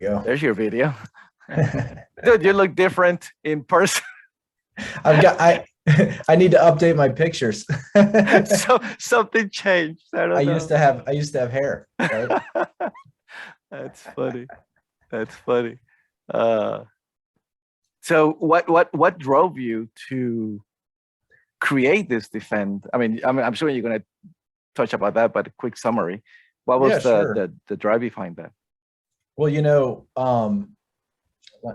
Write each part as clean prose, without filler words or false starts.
Go. There's your video. Dude, you look different in person. I need to update my pictures. So something changed. I I don't used know. to have hair, right? That's funny. That's funny. Uh, so what drove you to create this defend? I'm sure you're going to touch about that, but a quick summary. What was Yeah, sure. the drive behind that? Well,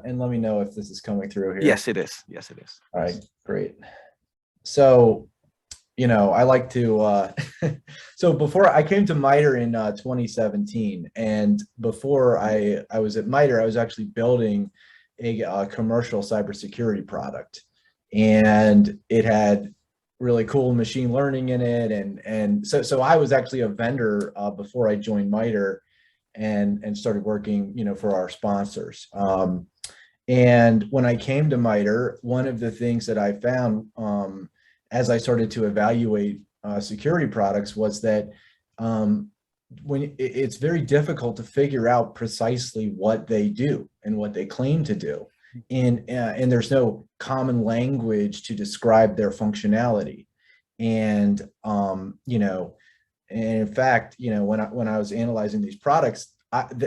and let me know if this is coming through here. Yes, it is. Yes, it is. All right, great. So, I like to, so before I came to MITRE in 2017, and before I was at MITRE, I was actually building a commercial cybersecurity product, and it had really cool machine learning in it. And so I was actually a vendor before I joined MITRE and started working, for our sponsors. And when I came to MITRE, one of the things that I found as I started to evaluate security products was that it's very difficult to figure out precisely what they do and what they claim to do. And there's no common language to describe their functionality. And, and in fact, when I was analyzing these products,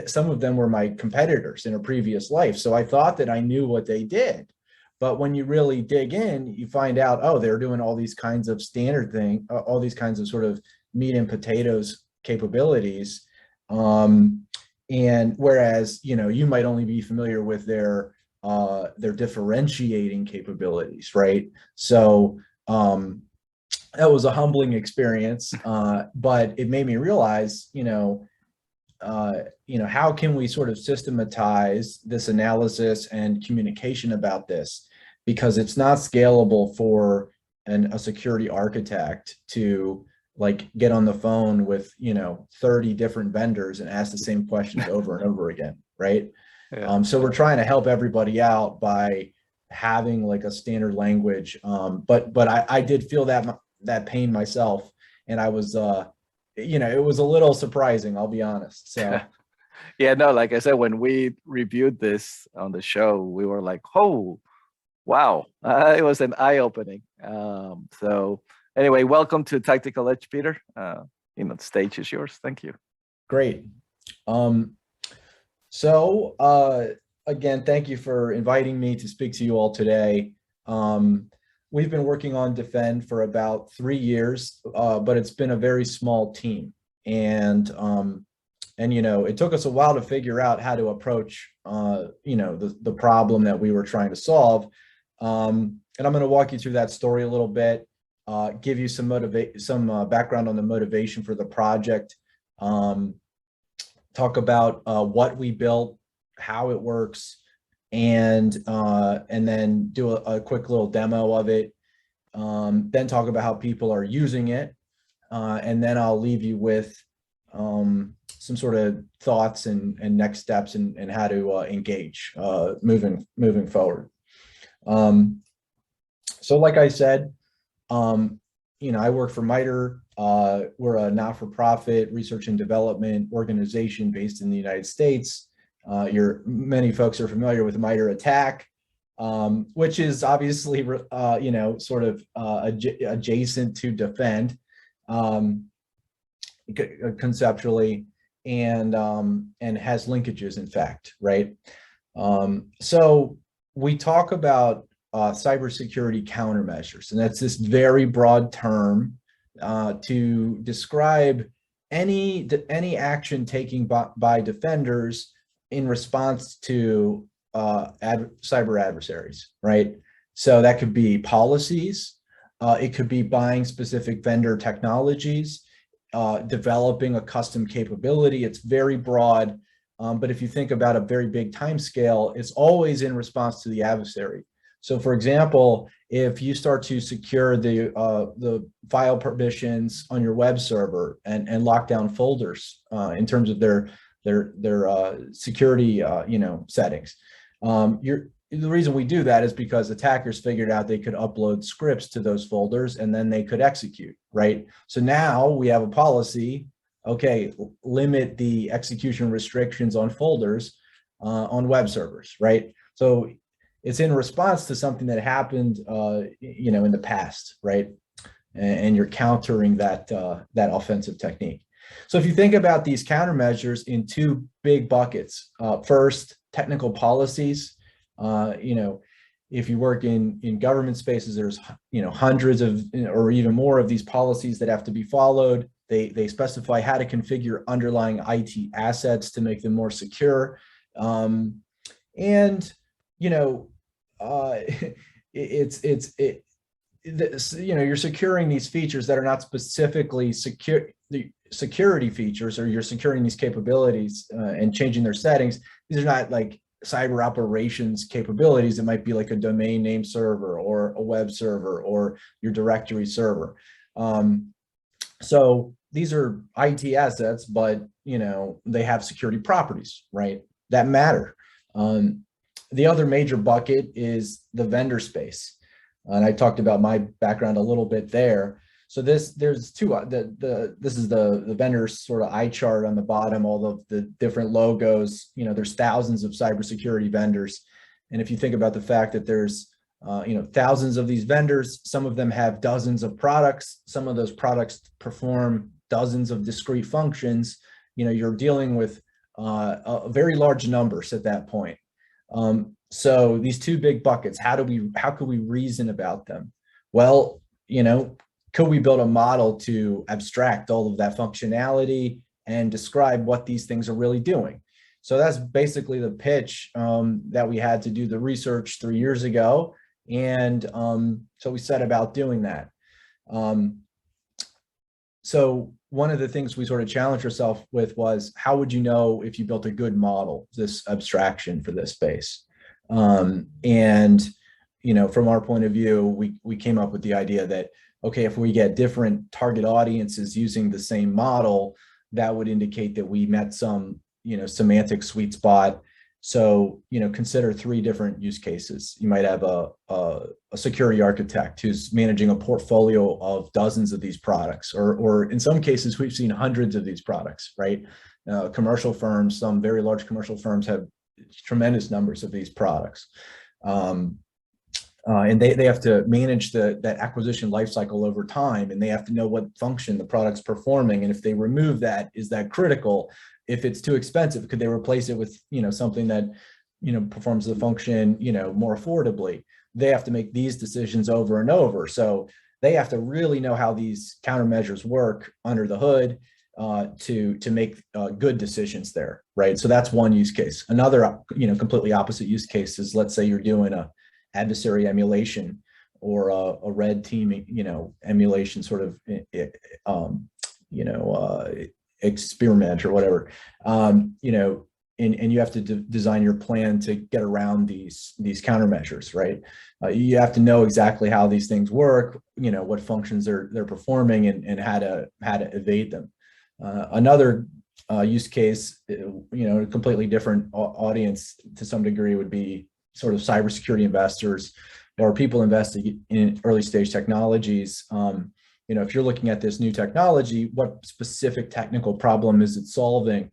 some of them were my competitors in a previous life. So I thought that I knew what they did. But when you really dig in, you find out, oh, they're doing all these kinds of standard thing, all these kinds of sort of meat and potatoes capabilities. And whereas, you might only be familiar with their differentiating capabilities, right? So that was a humbling experience, but it made me realize, how can we sort of systematize this analysis and communication about this? Because it's not scalable for a security architect to get on the phone with 30 different vendors and ask the same questions over and over again, right? Yeah. So we're trying to help everybody out by having a standard language, but I did feel that pain myself, and I was it was a little surprising, I'll be honest. So yeah, no, like I said, when we reviewed this on the show, we were like, oh, wow, it was an eye-opening. So anyway, welcome to Tactical Edge, Peter. The stage is yours. Thank you. Great. So again, thank you for inviting me to speak to you all today. We've been working on Defend for about 3 years, but it's been a very small team. And it took us a while to figure out how to approach, the problem that we were trying to solve. And I'm going to walk you through that story a little bit, give you some background on the motivation for the project, talk about what we built, how it works, and then do a quick little demo of it, then talk about how people are using it, and then I'll leave you with some sort of thoughts and next steps and how to engage moving forward. So like I said, I work for MITRE. We're a not-for-profit research and development organization based in the United States. Many folks are familiar with MITRE ATT&CK, which is obviously, sort of adjacent to Defend conceptually, and has linkages, in fact, right? So we talk about cybersecurity countermeasures, and that's this very broad term to describe any action taken by defenders in response to cyber adversaries, right? So that could be policies, it could be buying specific vendor technologies, developing a custom capability. It's very broad, but if you think about a very big time scale, it's always in response to the adversary. So for example, if you start to secure the file permissions on your web server and lock down folders in terms of their security settings, the reason we do that is because attackers figured out they could upload scripts to those folders and then they could execute, right? So now we have a policy, okay, limit the execution restrictions on folders, on web servers, right? So it's in response to something that happened, in the past, right? And you're countering that offensive technique. So if you think about these countermeasures in two big buckets, first, technical policies. If you work in government spaces, there's hundreds of or even more of these policies that have to be followed. They specify how to configure underlying IT assets to make them more secure, and you're securing these features that are not specifically security features, or you're securing these capabilities and changing their settings. These are not like cyber operations capabilities. It might be like a domain name server or a web server or your directory server. So these are IT assets, but they have security properties, right, that matter. The other major bucket is the vendor space. And I talked about my background a little bit there. So there's two, this is the vendor sort of eye chart on the bottom, all of the different logos. There's thousands of cybersecurity vendors. And if you think about the fact that there's thousands of these vendors, some of them have dozens of products, some of those products perform dozens of discrete functions, you're dealing with a very large numbers at that point. So these two big buckets, how could we reason about them? Well, could we build a model to abstract all of that functionality and describe what these things are really doing? So that's basically the pitch that we had to do the research 3 years ago. And so we set about doing that. So one of the things we sort of challenged ourselves with was, how would you know if you built a good model, this abstraction for this space? And from our point of view, we came up with the idea that, okay, if we get different target audiences using the same model, that would indicate that we met some, semantic sweet spot. So, consider 3 different use cases. You might have a security architect who's managing a portfolio of dozens of these products, or in some cases, we've seen hundreds of these products, right? Commercial firms, some very large commercial firms have tremendous numbers of these products. And they have to manage that acquisition lifecycle over time, and they have to know what function the product's performing. And if they remove that, is that critical? If it's too expensive, could they replace it with something that performs the function more affordably? They have to make these decisions over and over. So they have to really know how these countermeasures work under the hood to make good decisions there, right? So that's one use case. Another completely opposite use case is, let's say you're doing a adversary emulation or a red team, emulation sort of, experiment or whatever, and you have to design your plan to get around these countermeasures, right? You have to know exactly how these things work, what functions they're performing, and how to evade them. Another use case, a completely different audience to some degree, would be sort of cybersecurity investors or people investing in early stage technologies. If you're looking at this new technology, what specific technical problem is it solving?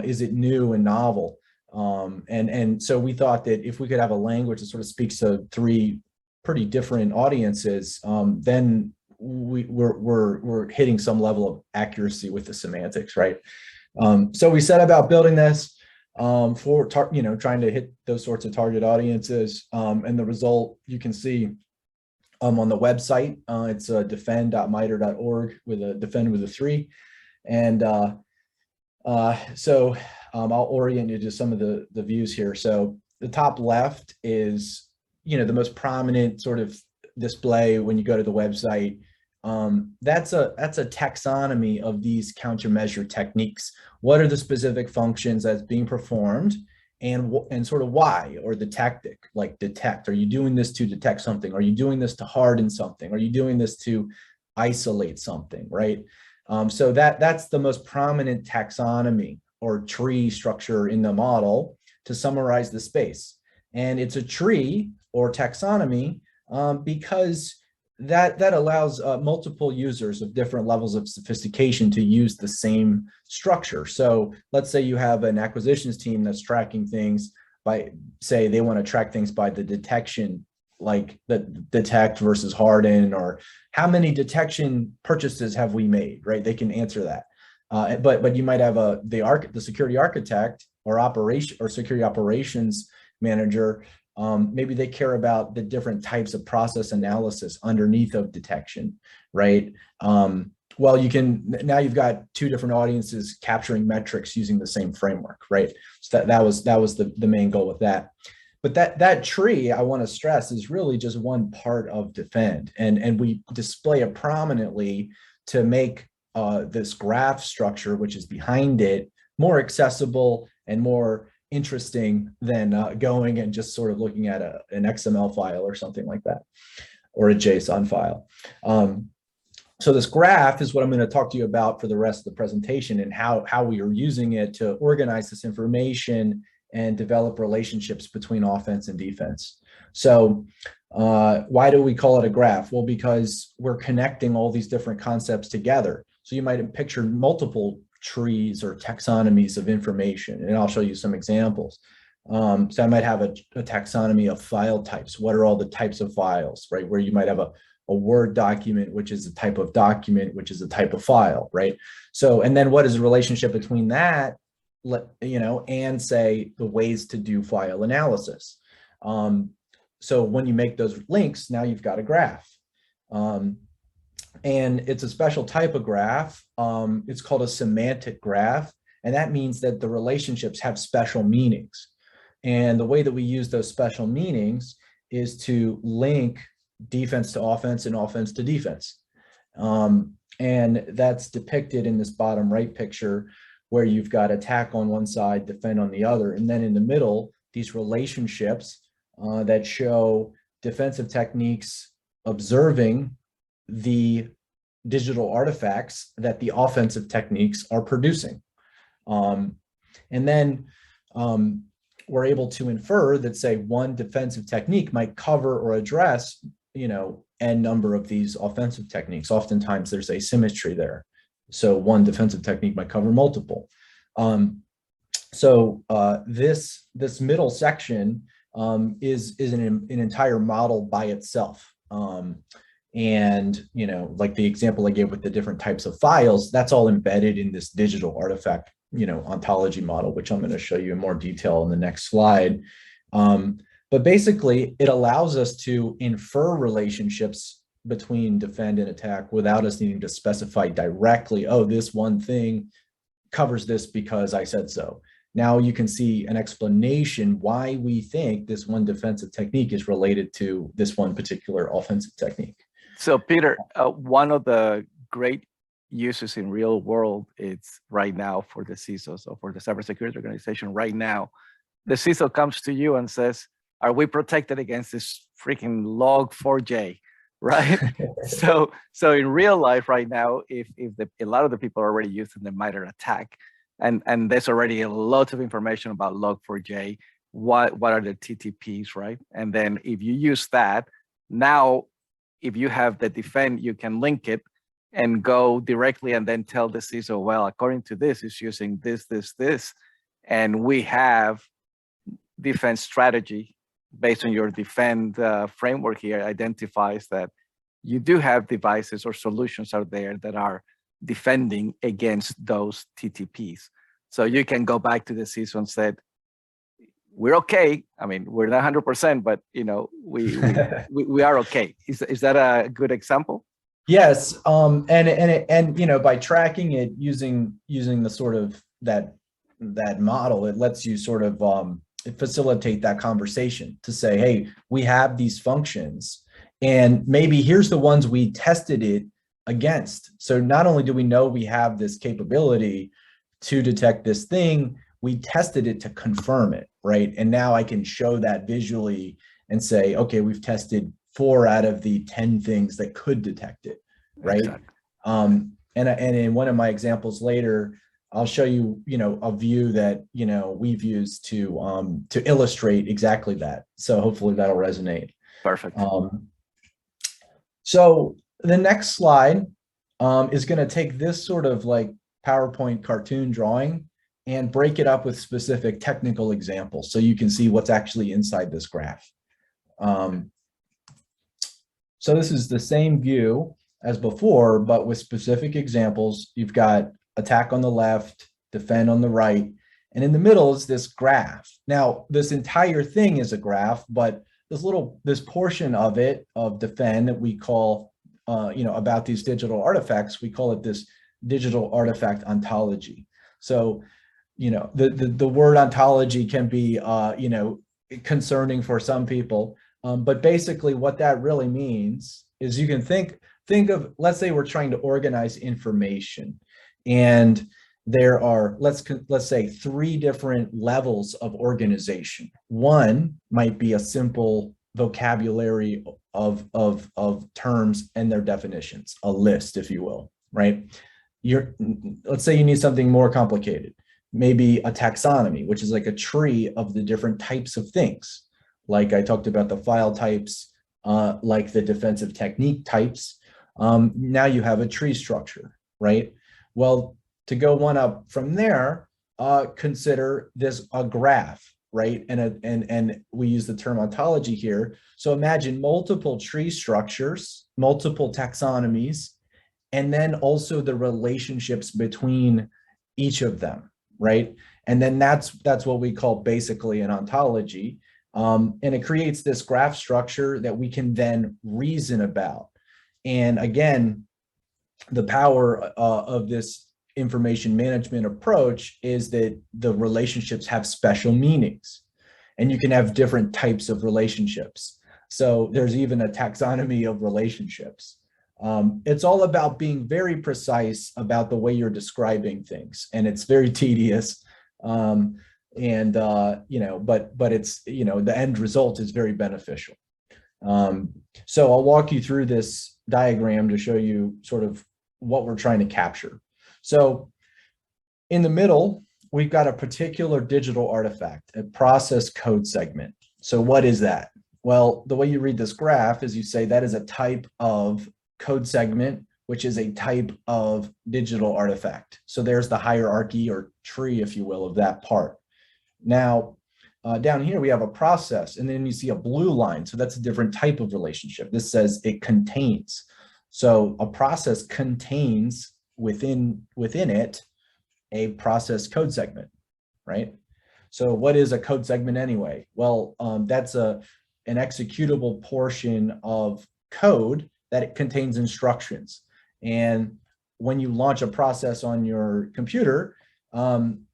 Is it new and novel? And so we thought that if we could have a language that sort of speaks to 3 pretty different audiences, then we're hitting some level of accuracy with the semantics, right? So we set about building this for trying to hit those sorts of target audiences, and the result you can see on the website. It's defend.miter.org with a defend with a 3, and so I'll orient you to some of the views here. So the top left is the most prominent sort of display when you go to the website. That's a taxonomy of these countermeasure techniques. What are the specific functions that's being performed, and sort of why, or the tactic, like detect. Are you doing this to detect something? Are you doing this to harden something? Are you doing this to isolate something, right? So that's the most prominent taxonomy or tree structure in the model to summarize the space. And it's a tree or taxonomy because that allows multiple users of different levels of sophistication to use the same structure. So let's say you have an acquisitions team that's tracking things by, say they want to track things by the detection, like the detect versus harden, or how many detection purchases have we made, right? They can answer that. But you might have the security architect or security operations manager. Maybe they care about the different types of process analysis underneath of detection, right? Well, now you've got two different audiences capturing metrics using the same framework, right? So that was the main goal with that. But that tree, I want to stress, is really just one part of Defend, and we display it prominently to make this graph structure, which is behind it, more accessible and more interesting than going and just sort of looking at an XML file or something like that, or a JSON file. So this graph is what I'm going to talk to you about for the rest of the presentation, and how we are using it to organize this information and develop relationships between offense and defense. So why do we call it a graph? Well, because we're connecting all these different concepts together. So you might picture multiple trees or taxonomies of information, and I'll show you some examples. So I might have a taxonomy of file types. What are all the types of files, right? Where you might have a Word document, which is a type of document, which is a type of file, right? So, and then what is the relationship between that, and say the ways to do file analysis. So when you make those links, now you've got a graph. And it's a special type of graph. It's called a semantic graph. And that means that the relationships have special meanings. And the way that we use those special meanings is to link defense to offense and offense to defense. And that's depicted in this bottom right picture, where you've got attack on one side, defend on the other. And then in the middle, these relationships that show defensive techniques observing the digital artifacts that the offensive techniques are producing. And then we're able to infer that, say, one defensive technique might cover or address, n number of these offensive techniques. Oftentimes there's asymmetry there. So one defensive technique might cover multiple. This middle section is an entire model by itself. And, like the example I gave with the different types of files, that's all embedded in this digital artifact, ontology model, which I'm going to show you in more detail in the next slide. But basically, it allows us to infer relationships between defend and attack without us needing to specify directly, oh, this one thing covers this because I said so. Now you can see an explanation why we think this one defensive technique is related to this one particular offensive technique. So Peter, one of the great uses in real world, it's right now for the CISO, so for the cybersecurity organization right now, the CISO comes to you and says, are we protected against this freaking log4j? Right. So in real life right now, if a lot of the people are already using the MITRE attack, and there's already a lot of information about log4j, what are the TTPs, right? And then if you use that, now if you have the defend, you can link it and go directly and then tell the CISO, well, according to this, it's using this, and we have defense strategy based on your defend framework here identifies that you do have devices or solutions out there that are defending against those TTPs. So you can go back to the CISO and said, we're okay. I mean, we're not 100%, but we are okay. Is that a good example? Yes, and by tracking it using the sort of that model, it lets you sort of facilitate that conversation to say, hey, we have these functions, and maybe here's the ones we tested it against. So not only do we know we have this capability to detect this thing, we tested it to confirm it, right? And now I can show that visually and say, okay, we've tested 4 out of the 10 things that could detect it, right? Exactly. And in one of my examples later, I'll show you, a view that, we've used to illustrate exactly that. So hopefully that'll resonate. Perfect. So the next slide is going to take this sort of like PowerPoint cartoon drawing and break it up with specific technical examples so you can see what's actually inside this graph. So this is the same view as before, but with specific examples. You've got attack on the left, defend on the right, and in the middle is this graph. Now, this entire thing is a graph, but this portion of it, of defend, that we call, about these digital artifacts, we call it this digital artifact ontology. So, the word ontology can be, concerning for some people. But basically what that really means is you can think of, let's say we're trying to organize information, and there are, let's say, 3 different levels of organization. One might be a simple vocabulary of terms and their definitions, a list, if you will, right? Let's say you need something more complicated, maybe a taxonomy, which is like a tree of the different types of things. Like I talked about the file types, like the defensive technique types. Now you have a tree structure, right? Well, to go one up from there, consider this a graph, right? And we use the term ontology here. So imagine multiple tree structures, multiple taxonomies, and then also the relationships between each of them, right? And then that's what we call basically an ontology. And it creates this graph structure that we can then reason about. And again, the power of this information management approach is that the relationships have special meanings, and you can have different types of relationships. So there's even a taxonomy of relationships. It's all about being very precise about the way you're describing things, and it's very tedious. But it's, the end result is very beneficial. So I'll walk you through this diagram to show you sort of what we're trying to capture. So in the middle, we've got a particular digital artifact, a process code segment. So what is that? Well, the way you read this graph is you say that is a type of code segment, which is a type of digital artifact. So there's the hierarchy or tree, if you will, of that part. Now, down here, we have a process, and then you see a blue line. So that's a different type of relationship. This says it contains. So a process contains within it a process code segment, right? So what is a code segment anyway? Well, that's an executable portion of code that it contains instructions. And when you launch a process on your computer,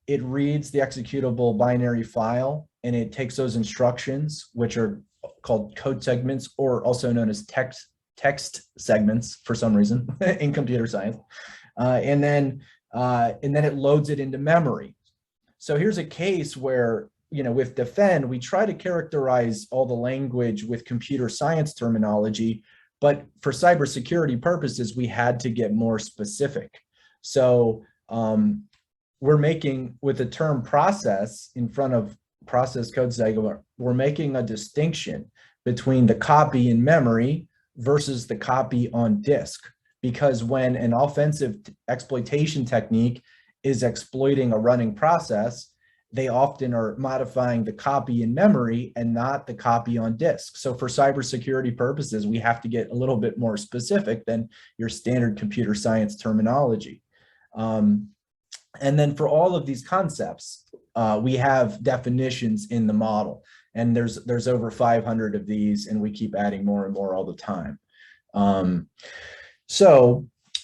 it reads the executable binary file, and it takes those instructions, which are called code segments, or also known as text segments for some reason in computer science. And then it loads it into memory. So here's a case where, with defend, we try to characterize all the language with computer science terminology, but for cybersecurity purposes, we had to get more specific. So we're making, with the term process in front of process code segment, we're making a distinction between the copy in memory versus the copy on disk. Because when an offensive exploitation technique is exploiting a running process, they often are modifying the copy in memory and not the copy on disk. So for cybersecurity purposes, we have to get a little bit more specific than your standard computer science terminology. And then for all of these concepts, we have definitions in the model, and there's over 500 of these, and we keep adding more and more all the time. On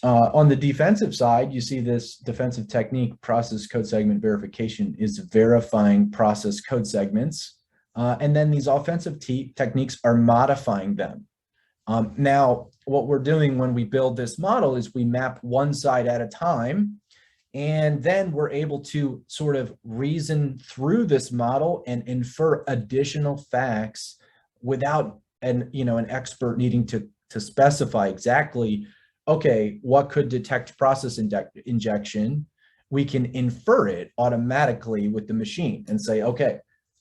the defensive side, you see this defensive technique, process code segment verification, is verifying process code segments. And then these offensive techniques are modifying them. Now, what we're doing when we build this model is we map one side at a time, and then we're able to sort of reason through this model and infer additional facts without an expert needing to specify exactly, okay, what could detect process injection. We can infer it automatically with the machine and say, okay,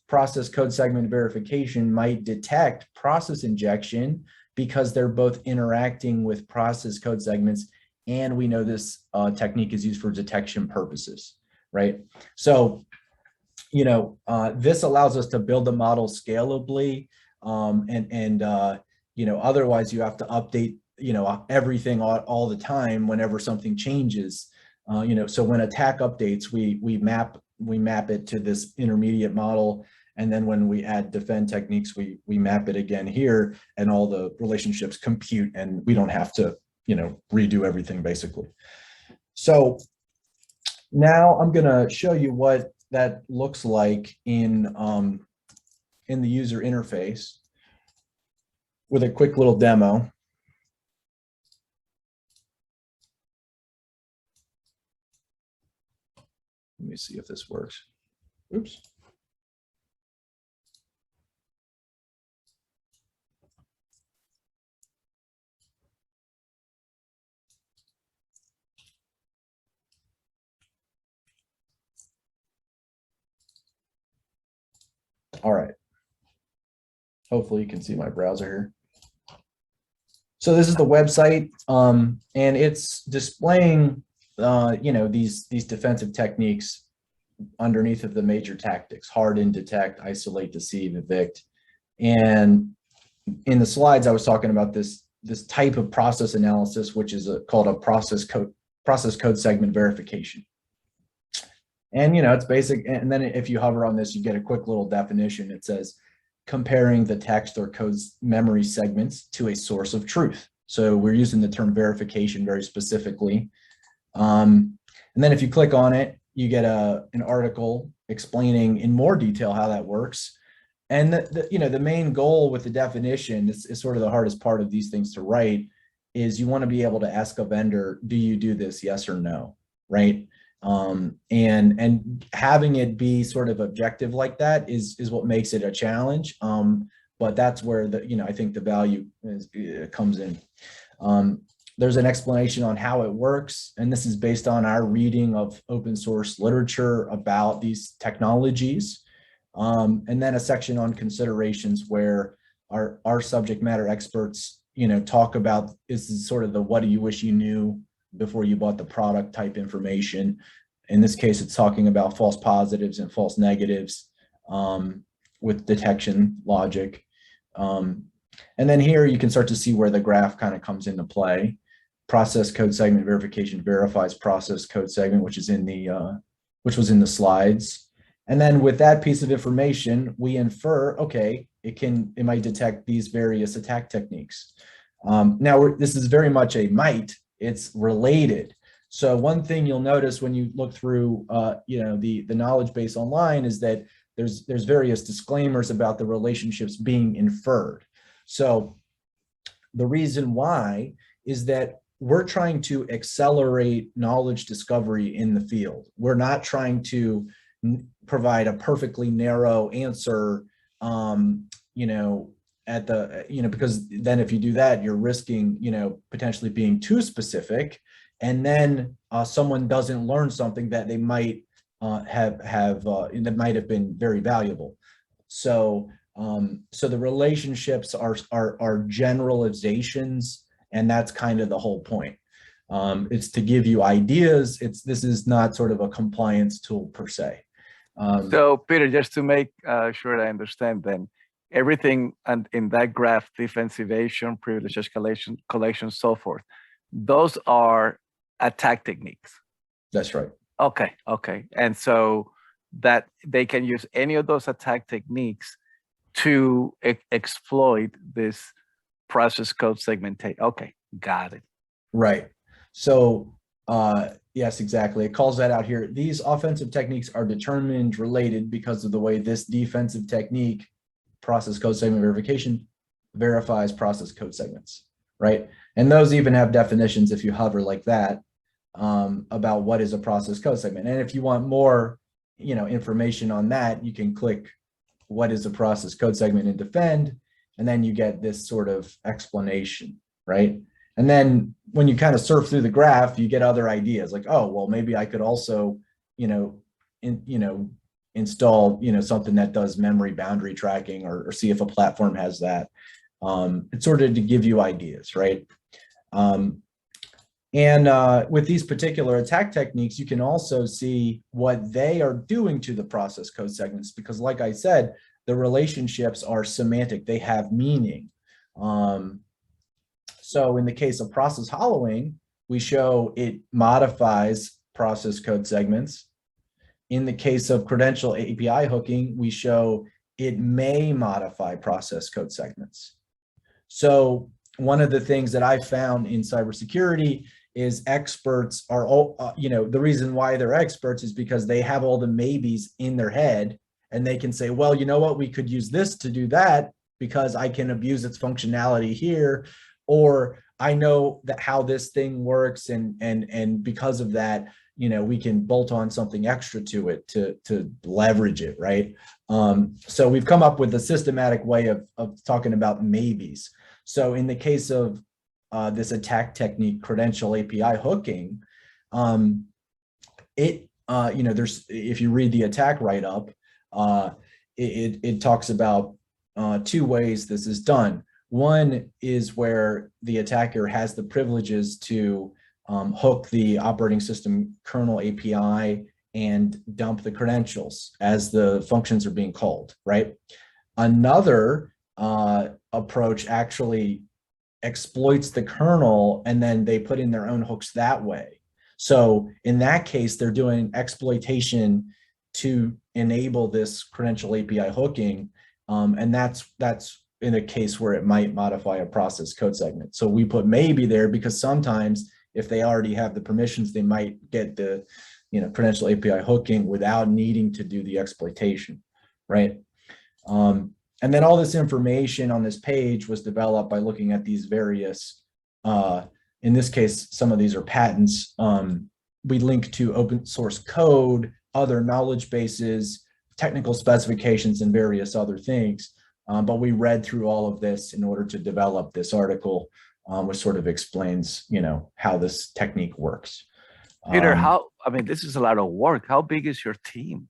process code segment verification might detect process injection because they're both interacting with process code segments, and we know this technique is used for detection purposes, right? So, this allows us to build the model scalably, otherwise you have to update, everything all the time whenever something changes. So when attack updates, we map it to this intermediate model, and then when we add defend techniques, we map it again here, and all the relationships compute, and we don't have to, redo everything basically. So now I'm gonna show you what that looks like in the user interface with a quick little demo. Let me see if this works. Oops. All right. Hopefully you can see my browser here. So this is the website, and it's displaying, these defensive techniques underneath of the major tactics: harden, detect, isolate, deceive, evict. And in the slides, I was talking about this type of process analysis, which is called a process code segment verification. And it's basic. And then if you hover on this, you get a quick little definition. It says comparing the text or code's memory segments to a source of truth. So we're using the term verification very specifically. And then if you click on it, you get an article explaining in more detail how that works. And the main goal with the definition is sort of the hardest part of these things to write, is you want to be able to ask a vendor, do you do this, yes or no, right? And having it be sort of objective like that is what makes it a challenge. But that's where I think the value comes in. There's an explanation on how it works, and this is based on our reading of open source literature about these technologies. And then a section on considerations where our subject matter experts, talk about, this is sort of the what do you wish you knew before you bought the product type information. In this case, it's talking about false positives and false negatives with detection logic. And then here you can start to see where the graph kind of comes into play. Process code segment verification verifies process code segment, which was in the slides. And then with that piece of information, we infer, okay, it might detect these various attack techniques. Now this is very much a might. It's related. So one thing you'll notice when you look through, the knowledge base online is that there's various disclaimers about the relationships being inferred. So the reason why is that we're trying to accelerate knowledge discovery in the field. We're not trying to provide a perfectly narrow answer, because then if you do that, you're risking, potentially being too specific, and then someone doesn't learn something that they might that might have been very valuable. So the relationships are generalizations, and that's kind of the whole point. It's to give you ideas. This is not sort of a compliance tool per se. So Peter, just to make sure I understand, then everything and in that graph, defense evasion, privilege escalation, collection, so forth, those are attack techniques. That's right. Okay. And so that they can use any of those attack techniques to exploit this process code segmentation. Okay, got it. Right. So yes, exactly. It calls that out here. These offensive techniques are determined related because of the way this defensive technique, process code segment verification, verifies process code segments, right? And those even have definitions if you hover like that about what is a process code segment. And if you want more, information on that, you can click what is a process code segment in defend, and then you get this sort of explanation, right? And then when you kind of surf through the graph, you get other ideas like, oh, well, maybe I could also, install, something that does memory boundary tracking, or see if a platform has that. It's sort of to give you ideas, right? With these particular attack techniques, you can also see what they are doing to the process code segments, because like I said, the relationships are semantic, they have meaning. So in the case of process hollowing, we show it modifies process code segments. In the case of credential API hooking, we show it may modify process code segments. So one of the things that I found in cybersecurity is experts are all, the reason why they're experts is because they have all the maybes in their head, and they can say, well, you know what, we could use this to do that because I can abuse its functionality here, or I know that how this thing works, and because of that, we can bolt on something extra to it to leverage it, right? So we've come up with a systematic way of talking about maybes. So in the case of this attack technique, credential API hooking, there's, if you read the attack write-up, it talks about 2 ways this is done. One is where the attacker has the privileges to hook the operating system kernel API and dump the credentials as the functions are being called, right? Another approach actually exploits the kernel, and then they put in their own hooks that way. So in that case, they're doing exploitation to enable this credential API hooking, and that's in a case where it might modify a process code segment. So we put maybe there because sometimes if they already have the permissions, they might get the credential API hooking without needing to do the exploitation, right? And then all this information on this page was developed by looking at these various, in this case, some of these are patents. We link to open source code, other knowledge bases, technical specifications, and various other things. But we read through all of this in order to develop this article, which sort of explains, how this technique works. Peter, this is a lot of work. How big is your team?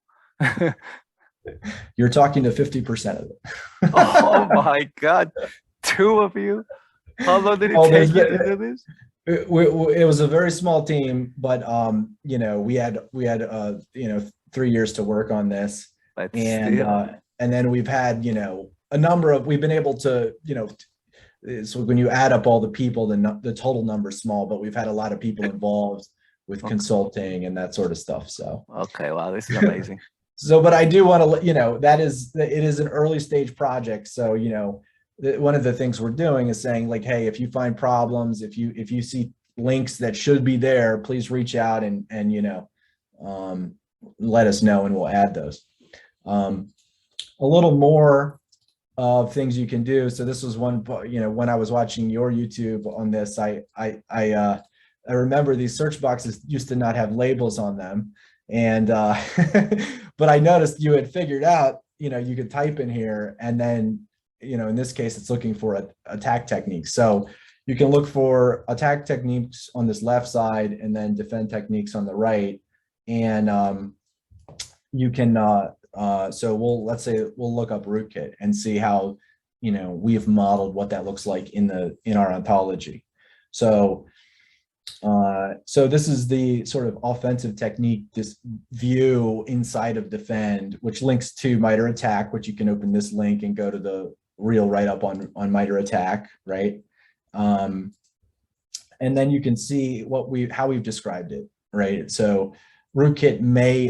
You're talking to 50% of it. Oh my God, 2 of you? How long did it take you to do this? It was a very small team, but we had 3 years to work on this, and then we've had a number of, we've been able to so when you add up all the people, the total number is small, but we've had a lot of people involved with consulting and that sort of stuff. So okay, wow, this is amazing. So, but I do want to let it is an early stage project. So, one of the things we're doing is saying, like, hey, if you find problems, if you see links that should be there, please reach out and let us know, and we'll add those. A little more of things you can do. So this was one, when I was watching your YouTube on this, I remember these search boxes used to not have labels on them. And, but I noticed you had figured out, you could type in here, and then, in this case, it's looking for attack techniques. So you can look for attack techniques on this left side, and then defend techniques on the right. And you can, so let's say we'll look up rootkit and see how, we've modeled what that looks like in our ontology. So this is the sort of offensive technique, this view inside of defend, which links to MITRE ATT&CK, which you can open this link and go to the real write-up on MITRE ATT&CK, right? And then you can see how we've described it, right? So rootkit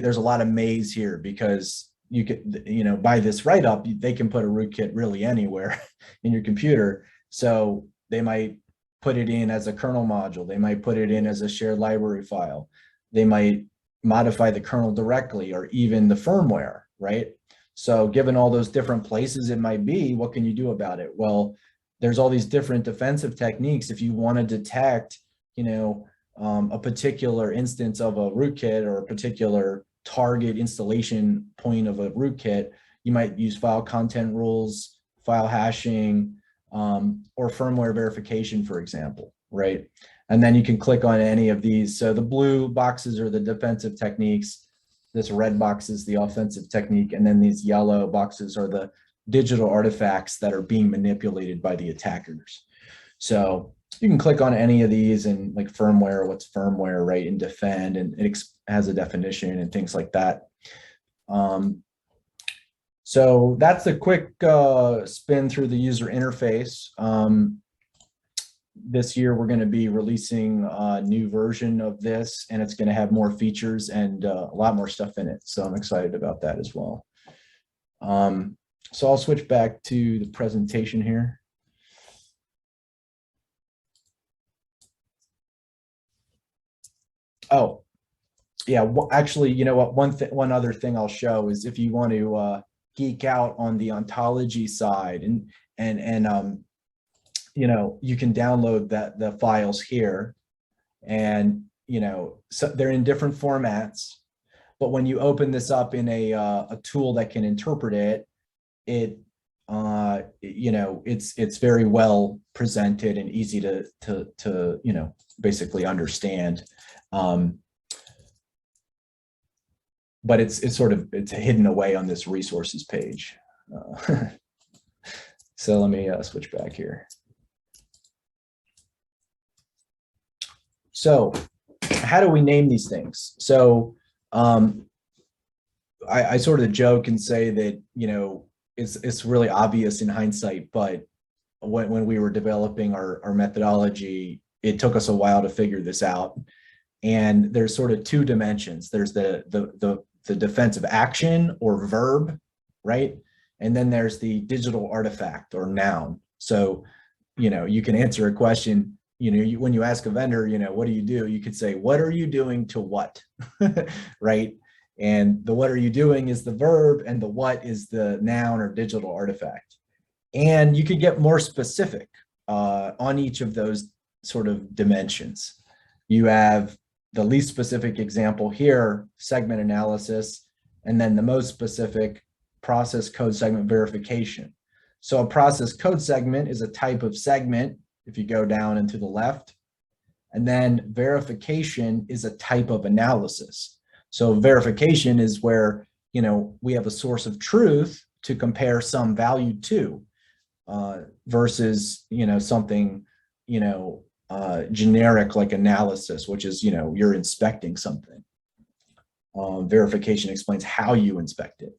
there's a lot of mays here, because you could, by this write-up, they can put a rootkit really anywhere in your computer. So they might put it in as a kernel module. They might put it in as a shared library file. They might modify the kernel directly, or even the firmware, right? So given all those different places it might be, what can you do about it? Well, there's all these different defensive techniques. If you want to detect, a particular instance of a rootkit, or a particular target installation point of a rootkit, you might use file content rules, file hashing, or firmware verification, for example, right? And then you can click on any of these. So the blue boxes are the defensive techniques. This red box is the offensive technique. And then these yellow boxes are the digital artifacts that are being manipulated by the attackers. So you can click on any of these and like firmware, what's firmware, right, and defend, and it has a definition and things like that. So that's a quick spin through the user interface. This year, we're going to be releasing a new version of this, and it's going to have more features and a lot more stuff in it. So I'm excited about that as well. So I'll switch back to the presentation here. Oh, yeah. Well, actually, you know what? One other thing I'll show is if you want to geek out on the ontology side, and you know, you can download the files here, and you know, so they're in different formats. But when you open this up in a tool that can interpret it, you know, it's very well presented and easy to you know, basically understand. But it's sort of, it's hidden away on this resources page. So let me switch back here. So how do we name these things? So I sort of joke and say that, you know, it's really obvious in hindsight, but when we were developing our methodology, it took us a while to figure this out. And there's sort of two dimensions. There's the defensive action or verb, right? And then there's the digital artifact or noun. So, you know, you can answer a question, you know, when you ask a vendor, you know, what do? You could say, what are you doing to what, right? And the what are you doing is the verb, and the what is the noun or digital artifact. And you could get more specific on each of those sort of dimensions. You have the least specific example here, segment analysis, and then the most specific, process code segment verification. So a process code segment is a type of segment if you go down and to the left, and then verification is a type of analysis. So verification is where, you know, we have a source of truth to compare some value to versus, you know, something, you know, generic like analysis, which is, you know, you're inspecting something. Verification explains how you inspect it.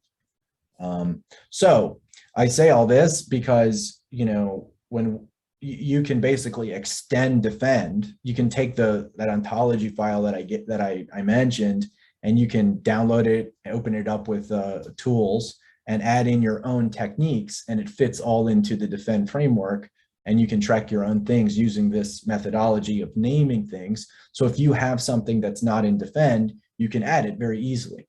So I say all this because, you know, when you can basically extend defend, you can take that ontology file that I mentioned, and you can download it, open it up with tools, and add in your own techniques, and it fits all into the defend framework. And you can track your own things using this methodology of naming things. So if you have something that's not in defend, you can add it very easily.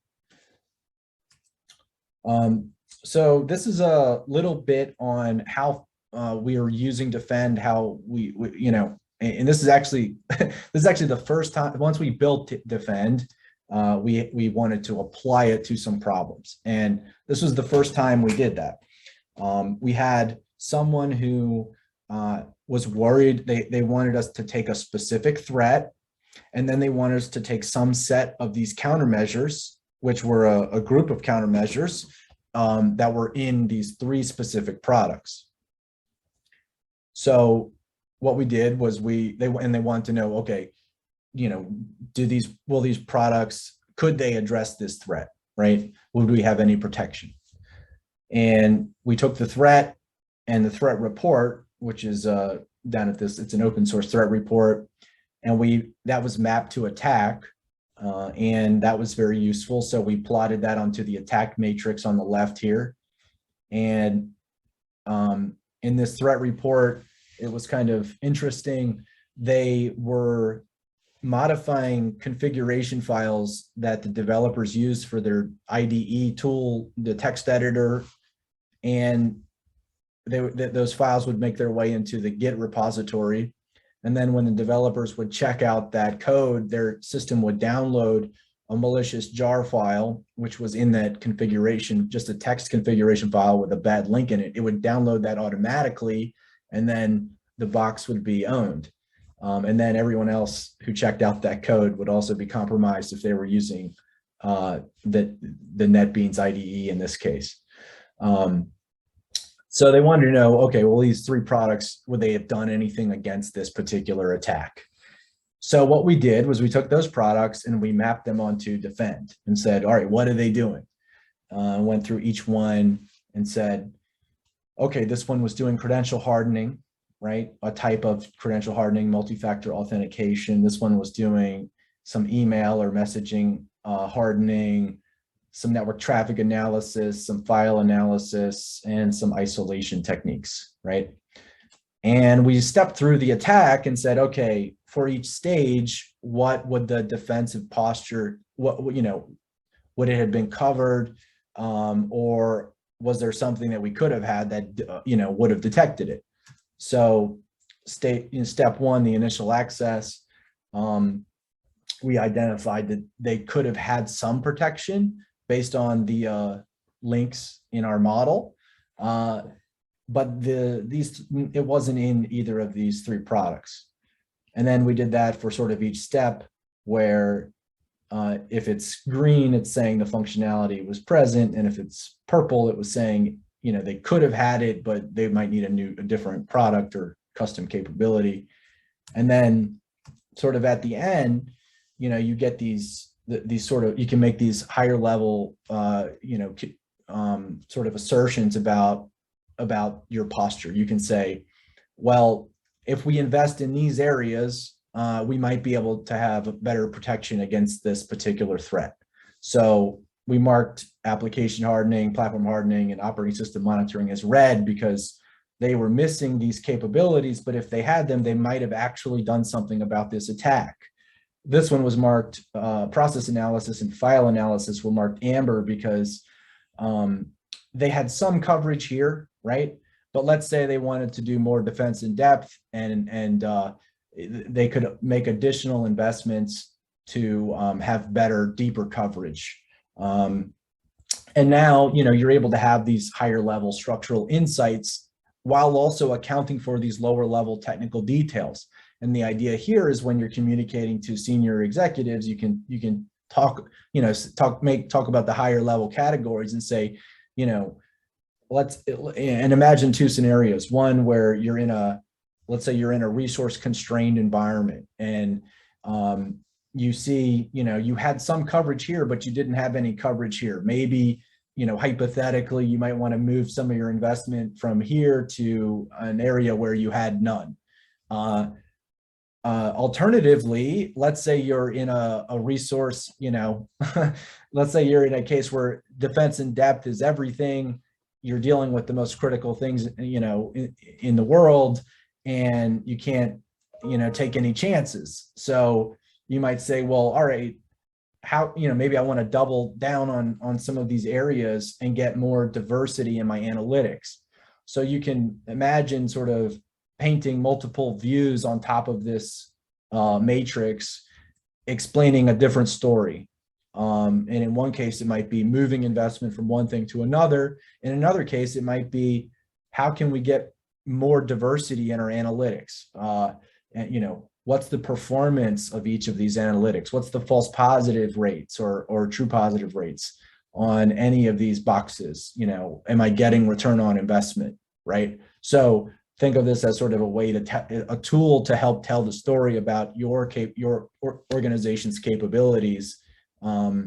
So this is a little bit on how we are using defend, how we you know, and this is actually the first time, once we built defend, we wanted to apply it to some problems. And this was the first time we did that. We had someone who was worried. They wanted us to take a specific threat, and then they wanted us to take some set of these countermeasures, which were a group of countermeasures that were in these 3 specific products. So what we did was they wanted to know, okay, you know, will these products, could they address this threat, right? Would we have any protection? And we took the threat and the threat report, which is down at this, it's an open source threat report, and that was mapped to attack, and that was very useful. So we plotted that onto the attack matrix on the left here. And in this threat report, it was kind of interesting. They were modifying configuration files that the developers use for their IDE tool, the text editor, and those files would make their way into the Git repository. And then when the developers would check out that code, their system would download a malicious jar file, which was in that configuration, just a text configuration file with a bad link in it. It would download that automatically, and then the box would be owned. And then everyone else who checked out that code would also be compromised if they were using the NetBeans IDE in this case. So they wanted to know, okay, well, these three products, would they have done anything against this particular attack? So what we did was we took those products and we mapped them onto D3FEND and said, all right, what are they doing? Went through each one and said, okay, this one was doing credential hardening, right? A type of credential hardening, multi-factor authentication. This one was doing some email or messaging hardening, some network traffic analysis, some file analysis, and some isolation techniques, right? And we stepped through the attack and said, okay, for each stage, what would the defensive posture, what, you know, would it have been covered, or was there something that we could have had that, you know, would have detected it? So in step one, the initial access, we identified that they could have had some protection based on the links in our model, but it wasn't in either of these three products. And then we did that for sort of each step, where if it's green, it's saying the functionality was present, and if it's purple, it was saying, you know, they could have had it, but they might need a different product or custom capability. And then sort of at the end, you know, you get these sort of, you can make these higher level, you know, sort of assertions about your posture. You can say, well, if we invest in these areas, we might be able to have better protection against this particular threat. So we marked application hardening, platform hardening, and operating system monitoring as red because they were missing these capabilities, but if they had them, they might have actually done something about this attack. This one was marked, process analysis and file analysis were marked amber because they had some coverage here, right? But let's say they wanted to do more defense in depth, and they could make additional investments to have better, deeper coverage. And now, you know, you're able to have these higher level structural insights while also accounting for these lower level technical details. And the idea here is when you're communicating to senior executives, you can talk, you know, talk about the higher level categories and say, you know, and imagine two scenarios. One where you're let's say you're in a resource constrained environment, and you see, you know, you had some coverage here, but you didn't have any coverage here. Maybe, you know, hypothetically, you might want to move some of your investment from here to an area where you had none. Alternatively, let's say you're in a resource, you know, let's say you're in a case where defense in depth is everything. You're dealing with the most critical things, you know, in the world, and you can't, you know, take any chances. So you might say, well, all right, how, you know, maybe I want to double down on some of these areas and get more diversity in my analytics. So you can imagine sort of painting multiple views on top of this matrix, explaining a different story. And in one case, it might be moving investment from one thing to another. In another case, it might be, how can we get more diversity in our analytics? And, you know, what's the performance of each of these analytics? What's the false positive rates or true positive rates on any of these boxes? You know, am I getting return on investment, right? So think of this as sort of a way to a tool to help tell the story about your organization's capabilities in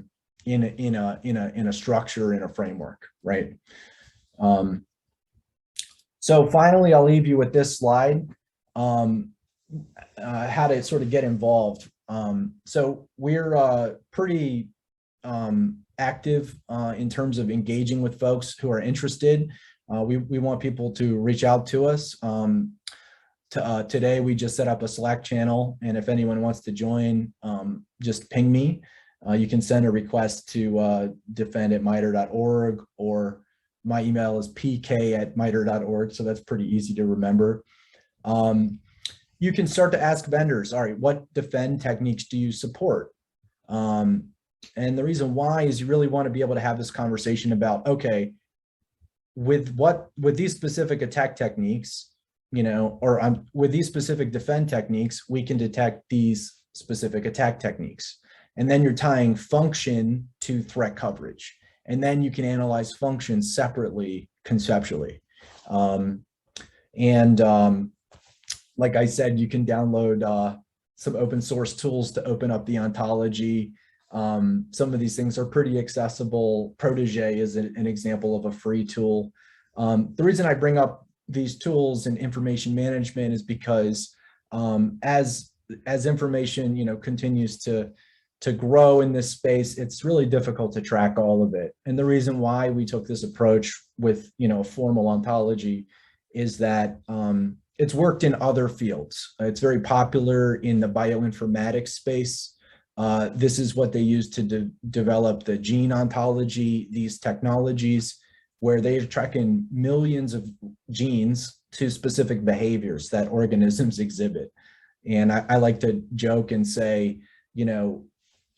a structure, in a framework, right? So finally, I'll leave you with this slide, how to sort of get involved. So we're pretty active in terms of engaging with folks who are interested. We want people to reach out to us. Today, we just set up a Slack channel, and if anyone wants to join, just ping me. You can send a request to defend@mitre.org, or my email is pk@mitre.org, so that's pretty easy to remember. You can start to ask vendors, all right, what defend techniques do you support? And the reason why is you really want to be able to have this conversation about, okay, with these specific attack techniques, you know, or with these specific defend techniques, we can detect these specific attack techniques. And then you're tying function to threat coverage. And then you can analyze functions separately, conceptually. Um, and like I said, you can download some open source tools to open up the ontology. Some of these things are pretty accessible. Protege is an example of a free tool. The reason I bring up these tools in information management is because as information, continues to grow in this space, it's really difficult to track all of it. And the reason why we took this approach with, formal ontology is that it's worked in other fields. It's very popular in the bioinformatics space. This is what they use to develop the gene ontology, these technologies, where they're tracking millions of genes to specific behaviors that organisms exhibit. And I like to joke and say,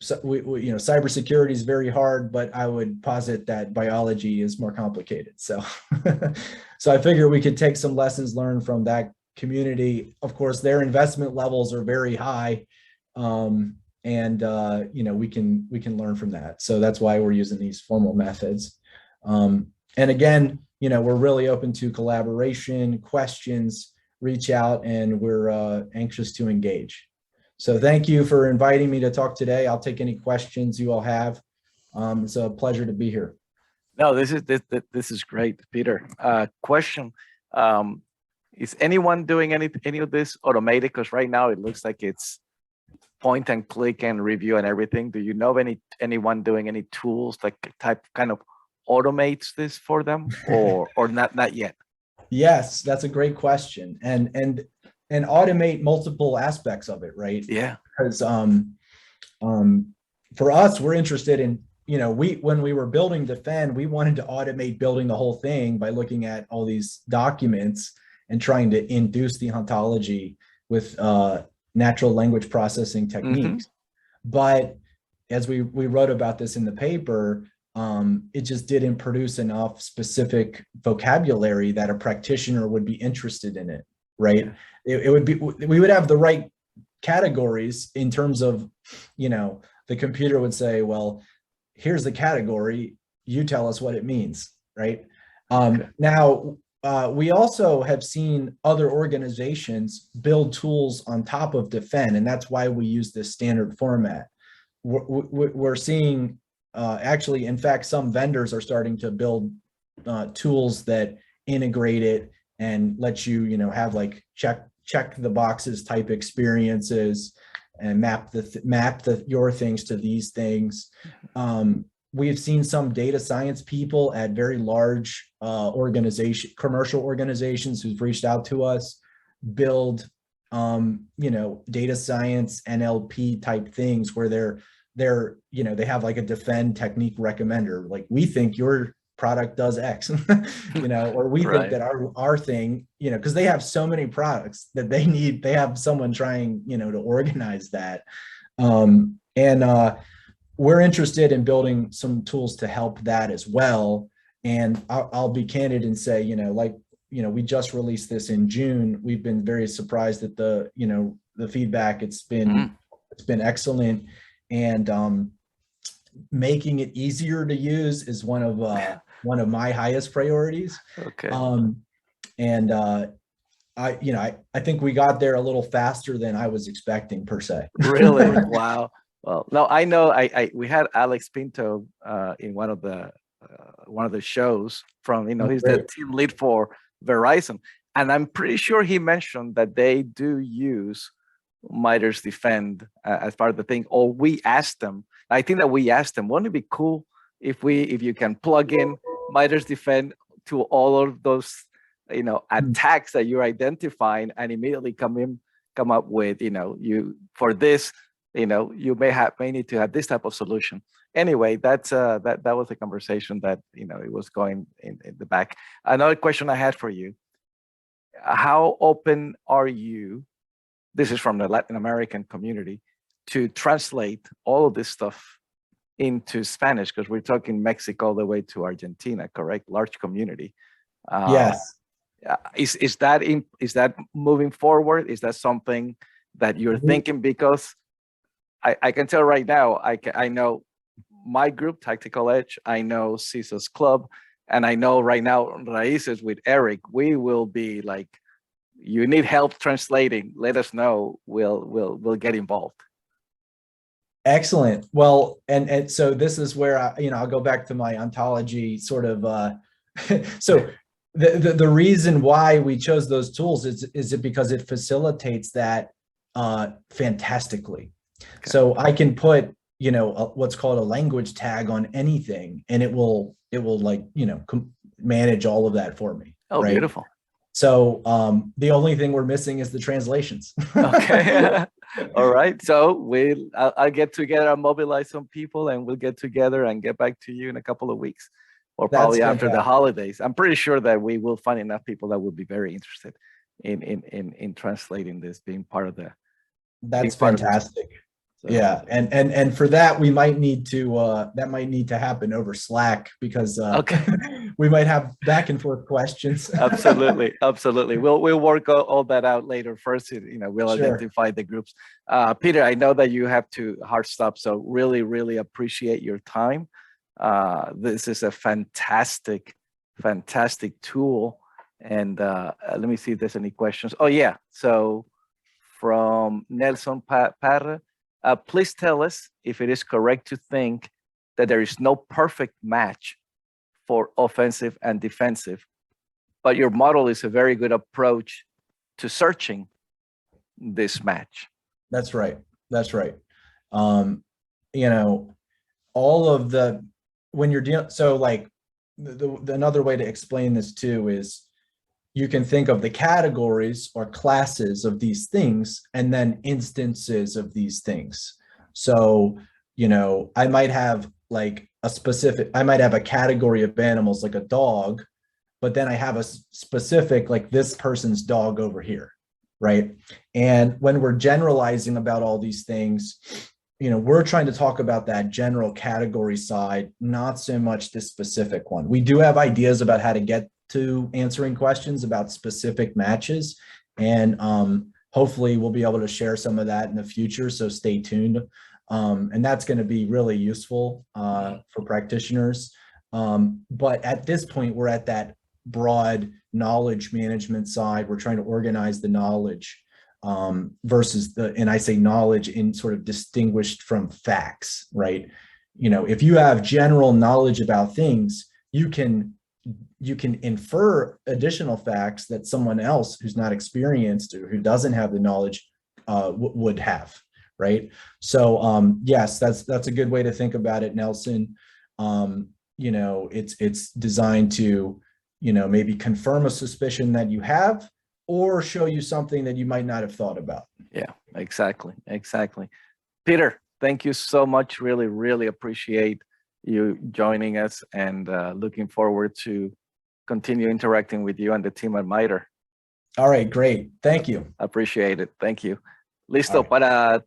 cybersecurity is very hard, but I would posit that biology is more complicated. So, so I figure we could take some lessons learned from that community. Of course, their investment levels are very high, and we can learn from that. So that's why we're using these formal methods. And again, we're really open to collaboration, questions, reach out, and we're anxious to engage. So thank you for inviting me to talk today. I'll take any questions you all have. It's a pleasure to be here. No, this is great, Peter. Question: is anyone doing any of this automated? Because right now it looks like it's point and click and review and everything. Do you know of anyone doing any tools that kind of automates this for them, or not yet? Yes, that's a great question, and automate multiple aspects of it, right? Yeah. Because for us, we're interested in, when we were building D3FEND, we wanted to automate building the whole thing by looking at all these documents and trying to induce the ontology with natural language processing techniques. Mm-hmm. But as we wrote about this in the paper, it just didn't produce enough specific vocabulary that a practitioner would be interested in it, right? Yeah. It would be, we would have the right categories in terms of, the computer would say, well, here's the category, you tell us what it means, right? Okay. Now, we also have seen other organizations build tools on top of D3FEND, and that's why we use this standard format. We're seeing, actually, in fact, some vendors are starting to build tools that integrate it and let you, have like check the boxes type experiences and map your things to these things. We've seen some data science people at very large commercial organizations who've reached out to us, build, data science, NLP type things where they have like a D3FEND technique recommender. Like, we think your product does X, or we think that our thing, because they have so many products that they have someone trying, to organize that. We're interested in building some tools to help that as well. And I'll be candid and say, we just released this in June. We've been very surprised at the feedback. It's been excellent. And making it easier to use is one of my highest priorities. Okay. I think we got there a little faster than I was expecting, per se. Really? Wow. Well, no, I know. We had Alex Pinto in one of the shows from, he's the team lead for Verizon, and I'm pretty sure he mentioned that they do use MITRE's D3FEND as part of the thing. Or we asked them. I think that we asked them, wouldn't it be cool if you can plug in MITRE's D3FEND to all of those, attacks that you're identifying, and immediately come up with, for this, you may need to have this type of solution. Anyway, that was a conversation that, it was going in the back. Another question I had for you: how open are you? This is from the Latin American community, to translate all of this stuff into Spanish, because we're talking Mexico all the way to Argentina, correct? Large community. Yes. Is that moving forward? Is that something that you're thinking? Because I can tell right now, I know my group, Tactical Edge, I know CISO's Club, And I know right now, Raices with Eric, we will be like, you need help translating, let us know. We'll get involved. Excellent. Well, and so this is where I'll go back to my ontology sort of. So the reason why we chose those tools is it because it facilitates that fantastically. Okay. So I can put what's called a language tag on anything, and it will like manage all of that for me. Oh, right? Beautiful. So the only thing we're missing is the translations. Okay. All right. So I'll get together, I'll mobilize some people, and we'll get together and get back to you in a couple of weeks, or probably after the holidays. I'm pretty sure that we will find enough people that would be very interested in translating this, being part of the. That's fantastic. So, yeah, and for that we might need to that might need to happen over Slack, because okay. We might have back and forth questions. Absolutely, absolutely. We'll work all that out later. First, we'll identify the groups. Peter, I know that you have to hard stop, so really appreciate your time. This is a fantastic tool. And let me see if there's any questions. Oh yeah, so from Nelson Parra. Please tell us if it is correct to think that there is no perfect match for offensive and defensive, but your model is a very good approach to searching this match. That's right. That's right. All of the, when you're dealing, so like another way to explain this too is you can think of the categories or classes of these things and then instances of these things. So, I might have like I might have a category of animals like a dog, but then I have a specific, like this person's dog over here, right? And when we're generalizing about all these things, we're trying to talk about that general category side, not so much the specific one. We do have ideas about how to get to answering questions about specific matches, and hopefully we'll be able to share some of that in the future, so stay tuned. And that's going to be really useful for practitioners. But at this point, we're at that broad knowledge management side. We're trying to organize the knowledge versus and I say knowledge in sort of distinguished from facts, right? If you have general knowledge about things, you can infer additional facts that someone else who's not experienced or who doesn't have the knowledge would have, right? So yes, that's a good way to think about it, Nelson. It's designed to maybe confirm a suspicion that you have, or show you something that you might not have thought about. Yeah, exactly. Peter, thank you so much. Really appreciate you joining us, and looking forward to continue interacting with you and the team at MITRE. All right, great. Thank you. Appreciate it. Thank you. Listo para